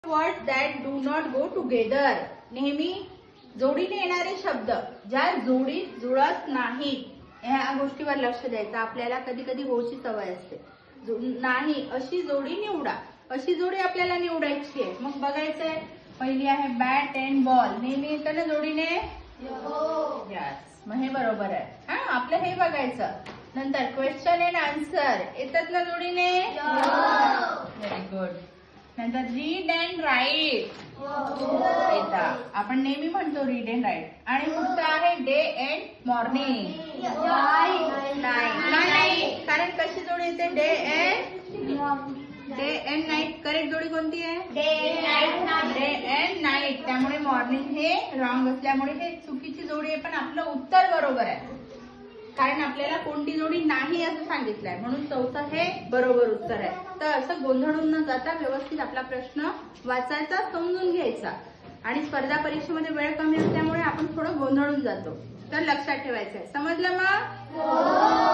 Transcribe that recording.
Word that do not go together. नेहमी जोडीने येणारे शब्द ज्या जोडीत जुळत नाहीत ह्या गोष्टीवर लक्ष द्यायचं. आपल्याला कधी कधी होची सवय असते. नाही अशी जोडी निवडा. अशी जोडी आपल्याला निवडायची आहे. मग बघायचंय. पहिली आहे बॅट अँड बॉल. नेहमी येतं ना जोडीने. यस, मग हे बरोबर आहे. हा, आपलं हे बघायचं. नंतर क्वेश्चन अँड आन्सर येतात ना जोडीने. Very good. नंतर रीड अँड राईट येतात. आपण नेहमी म्हणतो रीड अँड राईट. आणि पुढचं आहे डे अँड मॉर्निंग. नाही, कारण कशी जोडी येते. Day and night. करेक्ट जोडी कोणती आहे. Day and night. त्यामुळे मॉर्निंग हे रॉंग असल्यामुळे हे चुकीची जोडी आहे. पण आपलं उत्तर बरोबर आहे, कारण आपल्याला कोणती जोडी नाही असं सांगितलंय. म्हणून चौथं हे बरोबर उत्तर आहे. तर असं गोंधळून न जाता व्यवस्थित आपला प्रश्न वाचायचा, समजून घ्यायचा. आणि स्पर्धा परीक्षेमध्ये वेळ कमी असल्यामुळे आपण थोडं गोंधळून जातो. तर लक्षात ठेवायचंय. समजलं मग.